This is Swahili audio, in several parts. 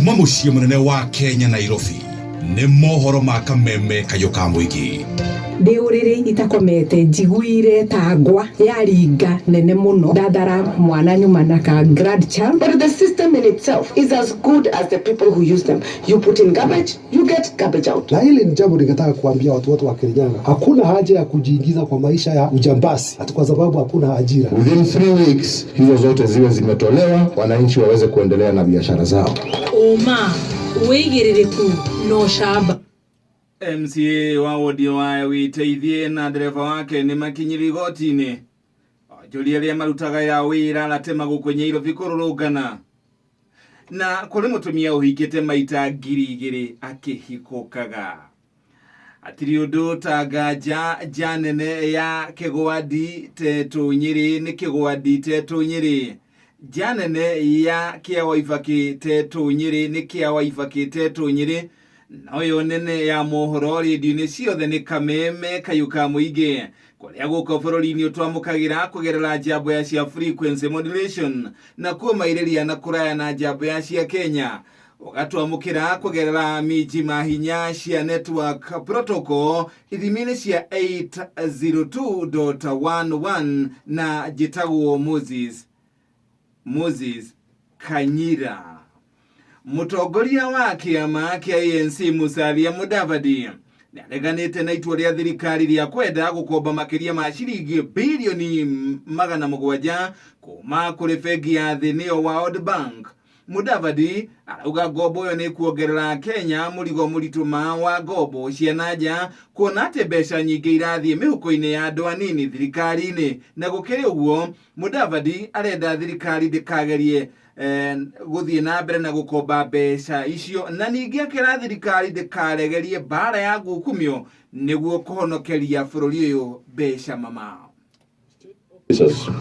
Kuma muciĩ munene wa Kenya Nairobi nĩ mohoro ma kameme kayo ka mũingĩ. Ndi uriri itakomete njiguire tangwa yaringa nene muno dadara mwana nyuma na ka grandchild. But the system in itself is as good as the people who use them. You put in garbage, you get garbage out. Na hili ni jambo ningetaka kuambia watu wote wa Kirinyaga. Hakuna haja ya kujiingiza kwa maisha ya ujambazi ati kwa sababu hakuna ajira. Within 3 weeks hizo zote ziwe zimetolewa, wananchi waweze kuendelea na biashara zao. Oma uigiririku no shamba. MCA wa wodi wa Witeithie na dereva wake ni makinyiri gotini. Ajulia ria marutaga ya wira latema gukwenye iro vikururugana. Na kuri mutumia uhikite maita ngiri akihikokaga. Atiri undu tagaja janene ya kigwadi tetu nyiri ni kigwadi tetu nyiri. Janene ya kia waifaki tetu nyiri ni kia waifaki tetu nyiri. Nayo nene ya mohoro radio-ini ciothe ni kameme kayuka muige kuria guko bururi-ini utwamukagira kugerera njambo ya cia frequency modulation na kumairiria na kuraya na njambo ya cia Kenya ugatwamukira kugerera miji mahinya cia network protocol ithimini cia 802.11 na jitagwo Moses Kanyira. Mutongoria wa kiama kia ANC Musalia Mudavadi niareganite na itua ria thirikari ria kwenda gukomba makiria ma ciringi bilioni 700 kuma kuri bengi ya thĩ nĩyo World Bank. Mudavadi arauga ngombo yo ni kuongerera Kenya murigo murituma wa ngombo cia nanja kuona ati mbeca nyingĩ irathie mihuko-ini ya andu anini thirikari-ini na gukiri uguo Mudavadi arenda thirikari ndikagerie guthie na mbere na gukomba mbeca icio na ningi akira thirikari ndikaregerie bara ya gukumio niguo kuhonokeria bururi uyu mbeca mama.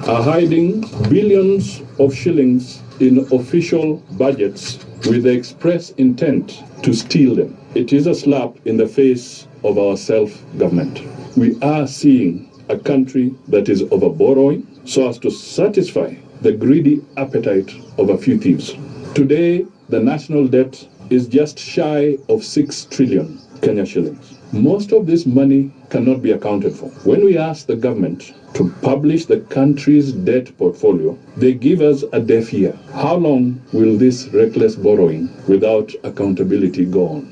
Are hiding billions of shillings in official budgets with the express intent to steal them. It is a slap in the face of our self-government. We are seeing a country that is over-borrowing so as to satisfy the greedy appetite of a few thieves. Today, the national debt is just shy of 6 trillion Kenya shillings. Most of this money cannot be accounted for. When we ask the government to publish the country's debt portfolio, they give us a deaf ear. How long will this reckless borrowing without accountability go on?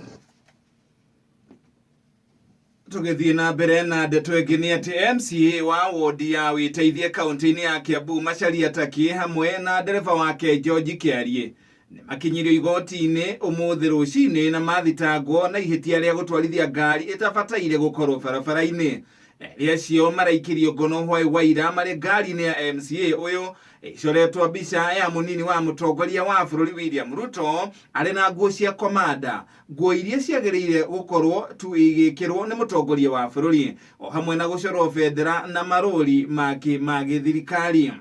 Tugithie na mbere na ndeto ĩngĩ nĩ atĩ MCA wa wodi ya Witeithie kaunti-inĩ ya Kiambu Macharia Taki hamwe na dereva wake George Kiarie nĩ makinyirio igoti-inĩ ũmũthĩ rũcinĩ na mathitangwo na ihĩtia rĩa gũtwarithia ngari ĩtabataire gũkorwo barabara-inĩ. Erĩ acio maraikirio ngono hwaĩ-waira marĩ ngari-inĩ ya MCA ũyũ icoretwo mbica ya munini wa mutongoria wa bũrũri William Ruto arĩ na nguo cia komanda, nguo iria ciagĩrĩire gũkorwo tu igĩkĩrwo nĩ mutongoria wa bũrũri o hamwe na gũcorwo bendera na marũri mangĩ ma gĩthirikari.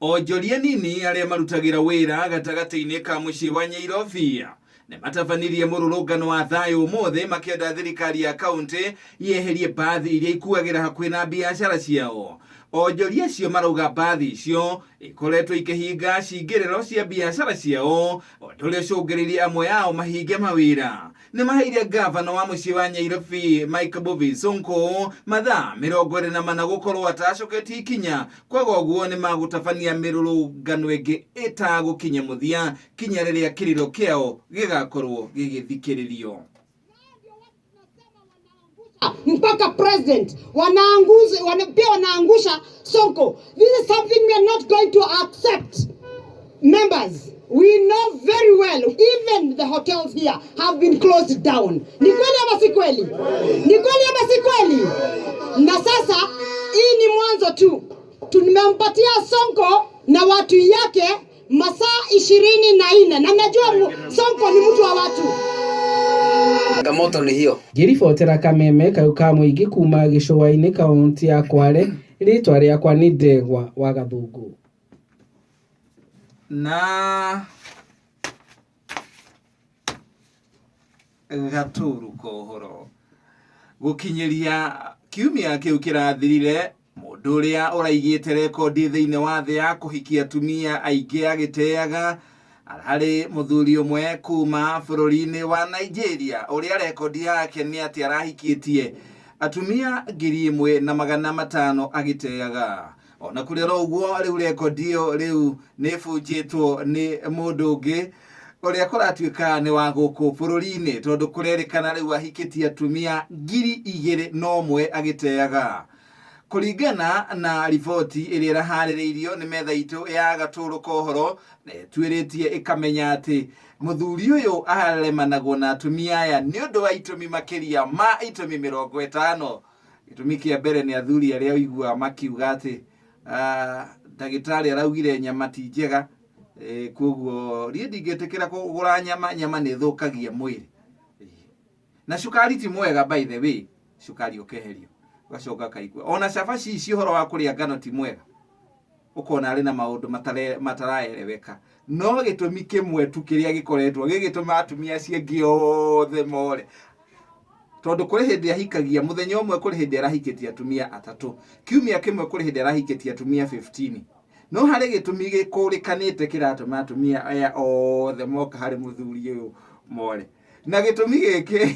Onjoria nini arĩa marutagira wĩra gatagatĩ-inĩ ka mũciĩ wa Nairobi nĩ matabanirie mũrũrũngano wa thayũ ũmũthĩ makĩenda thirikari ya kaunti yeherie bathi iria ikuagĩra hakuhĩ na biacara ciao. Onjoria cio marauga bathi icio ikoretwo ikĩhinga cingĩrĩro cia biacara ciao ũndũ ũrĩa ũcũngĩrĩirie amwe ao mahinge mawĩra. Nĩ maheire gavana wa mũciĩ wa Nairobi Mike Mbuvi Sonko mathaa 24 gũkorwo atacoketie ikinya, kwaga ũguo nĩ magũtabania mĩrũrũngano ĩngĩ ĩtagũkinya mũthia kinya rĩrĩa kĩrĩro kĩao gĩgakorwo gĩgĩthikĩrĩrio. Mpaka president wanaangusha Sonko. This is something we are not going to accept. Members, we know very well even the hotels here have been closed down. Ni kweli ama si kweli? Ni kweli ama si kweli? Na sasa hii ni mwanzo tu. Tumempatia Sonko na watu yake masaa 24 na najua Sonko ni mtu wa watu. Gamoto ni hiyo. Ngiribotera kameme kayuka mũingĩ kuma gĩcũa-inĩ kaunti ya Kwale, rĩtwa rĩakwa nĩ Ndegwa wa Gathungu. Na Gaturu kohoro gukinyiria kiumia kĩu kĩrathirire mũndũ ũrĩa ũraigĩte rekondi thĩinĩ wa thĩ ya kũhikia atumia aingĩ agĩteaga harĩ mũthuri ũmwe kuma bũrũri-inĩ wa Nigeria ũrĩa rekondi yake nĩ atĩ arahikĩtie atumia 1,500 agĩteaga. Ona kũrĩ ũguo rĩu rekondi ĩyo rĩu nĩ ĩbunjĩtwo nĩ mũndũ ũngĩ ũrĩa kũratuĩka nĩ wa gũkũ bũrũri-inĩ, tondũ kũrerĩkana rĩu ahikĩtie atumia 2,100 agĩteaga. Kũringana na riboti ĩrĩa ĩraharĩrĩirio nĩ metha itũ ya Gatũrũ Kohoro, tuĩrĩtie ĩkamenya atĩ mũthuri ũyũ aremanagwo na atumia aya nĩ ũndũ wa itũmi makĩria ma itũmi 50. Gĩtũmi kĩa mbere nĩ athuri arĩa ũiguaga makiuga atĩ ndagĩtarĩ araugire nyama ti njega, koguo niĩ ndingĩtĩkĩra kũgũra nyama nĩ thũkagia mwĩrĩ, na cukari ti mwega by the way, cukari ũkeherio gacoka kaigua. Ona cabaci ici ũhoro wa kũrĩa ngano ti mwega, ũkona arĩ na maũndũ mataraereweka, no gĩtũmi kĩmwe tu kĩrĩa gĩkoretwo gĩgĩtũma atumia acio angĩ othe more, tondũ kũrĩ hĩndĩ ahikagia mũthenya ũmwe, kũrĩ hĩndĩ arahikĩtie atumia 3, kiumia kĩmwe kũrĩ hĩndĩ arahikĩtie atumia 15. No harĩ gĩtũmi gĩkũrĩkanĩte kĩratũma atumia aya othe moka harĩ mũthuri ũyũ more, na gĩtũmi gĩkĩ